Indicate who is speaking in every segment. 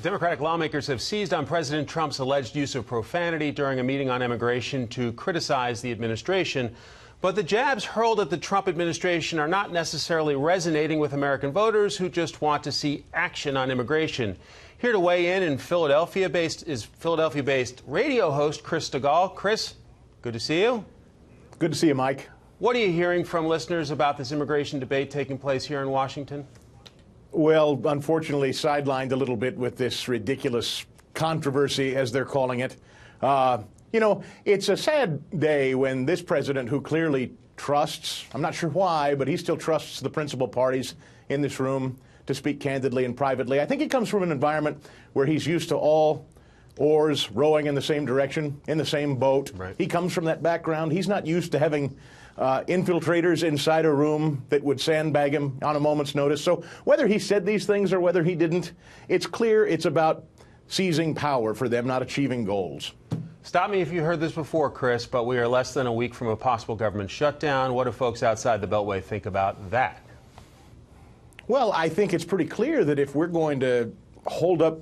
Speaker 1: Democratic lawmakers have seized on President Trump's alleged use of profanity during a meeting on immigration to criticize the administration. But the jabs hurled at the Trump administration are not necessarily resonating with American voters who just want to see action on immigration. Here to weigh in Philadelphia-based radio host Chris Stigall. Chris, good to see you.
Speaker 2: Good to see you, Mike.
Speaker 1: What are you hearing from listeners about this immigration debate taking place here in Washington?
Speaker 2: Well, unfortunately, sidelined a little bit with this ridiculous controversy, as they're calling it. You know, it's a sad day when this president, who clearly trusts, I'm not sure why, but he still trusts the principal parties in this room to speak candidly and privately. I think he comes from an environment where he's used to all oars rowing in the same direction, in the same boat.
Speaker 1: Right.
Speaker 2: He comes from that background. He's not used to having infiltrators inside a room that would sandbag him on a moment's notice. So whether he said these things or whether he didn't, it's clear it's about seizing power for them, not achieving goals.
Speaker 1: Stop me if you heard this before, Chris, but we are less than a week from a possible government shutdown. What do folks outside the Beltway think about that?
Speaker 2: Well, I think it's pretty clear that if we're going to hold up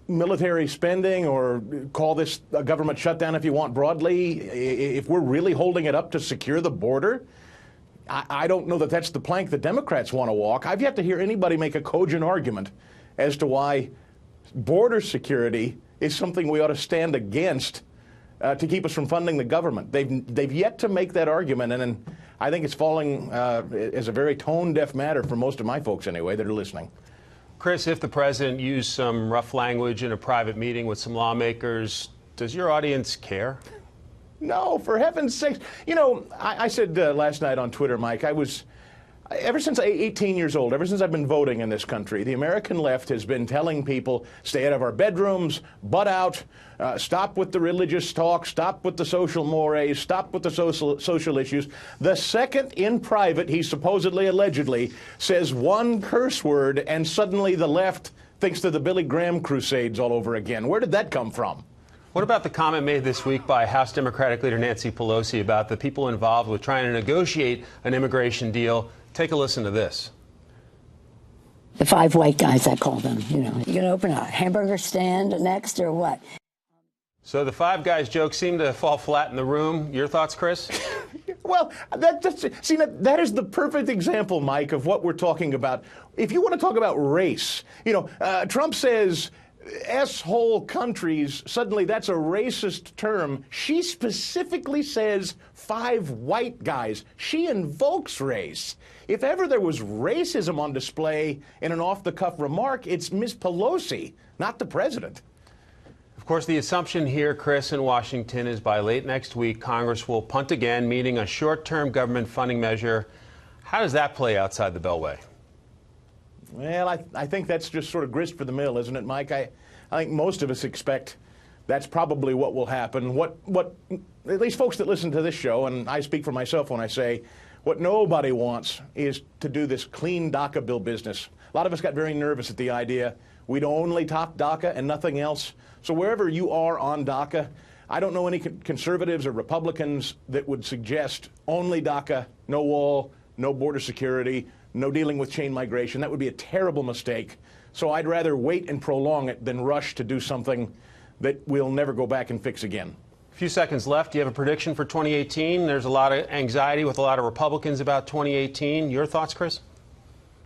Speaker 2: military spending or call this a government shutdown if you want broadly, if we're really holding it up to secure the border, I don't know that that's the plank the Democrats want to walk. I've yet to hear anybody make a cogent argument as to why border security is something we ought to stand against to keep us from funding the government. They've yet to make that argument, and I think it's falling as a very tone-deaf matter for most of my folks anyway that are listening.
Speaker 1: Chris, if the president used some rough language in a private meeting with some lawmakers, does your audience care?
Speaker 2: No, for heaven's sakes. You know, I said last night on Twitter, Mike, ever since I'm 18 years old, ever since I've been voting in this country, the American left has been telling people, stay out of our bedrooms, butt out, stop with the religious talk, stop with the social mores, stop with the social issues. The second in private, he supposedly, allegedly, says one curse word, and suddenly the left thinks they're the Billy Graham crusades all over again. Where did that come from?
Speaker 1: What about the comment made this week by House Democratic leader Nancy Pelosi about the people involved with trying to negotiate an immigration deal? Take a listen to this.
Speaker 3: The five white guys, I call them. You know, you gonna open a hamburger stand next or what?
Speaker 1: So the five guys joke seemed to fall flat in the room. Your thoughts, Chris?
Speaker 2: Well, that is the perfect example, Mike, of what we're talking about. If you want to talk about race, you know, Trump says S-hole countries, suddenly that's a racist term. She specifically says five white guys. She invokes race. If ever there was racism on display in an off-the-cuff remark, it's Ms. Pelosi, not the president.
Speaker 1: Of course, the assumption here, Chris, in Washington is by late next week, Congress will punt again, meaning a short-term government funding measure. How does that play outside the Beltway?
Speaker 2: Well, I think that's just sort of grist for the mill, isn't it, Mike? I think most of us expect that's probably what will happen. What at least folks that listen to this show, and I speak for myself when I say, what nobody wants is to do this clean DACA bill business. A lot of us got very nervous at the idea we'd only top DACA and nothing else. So wherever you are on DACA, I don't know any conservatives or Republicans that would suggest only DACA, no wall, no border security, no dealing with chain migration. That would be a terrible mistake. So I'd rather wait and prolong it than rush to do something that we'll never go back and fix again.
Speaker 1: A few seconds left. Do you have a prediction for 2018? There's a lot of anxiety with a lot of Republicans about 2018. Your thoughts, Chris?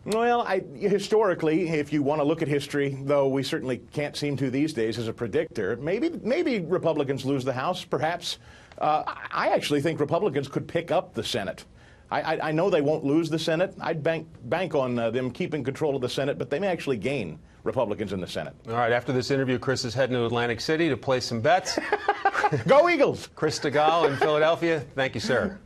Speaker 2: Well, historically, if you want to look at history, though we certainly can't seem to these days as a predictor, maybe Republicans lose the House, perhaps. I actually think Republicans could pick up the Senate. I know they won't lose the Senate. I'd bank on them keeping control of the Senate, but they may actually gain Republicans in the Senate.
Speaker 1: All right, after this interview, Chris is heading to Atlantic City to place some bets.
Speaker 2: Go Eagles!
Speaker 1: Chris Stigall in Philadelphia. Thank you, sir.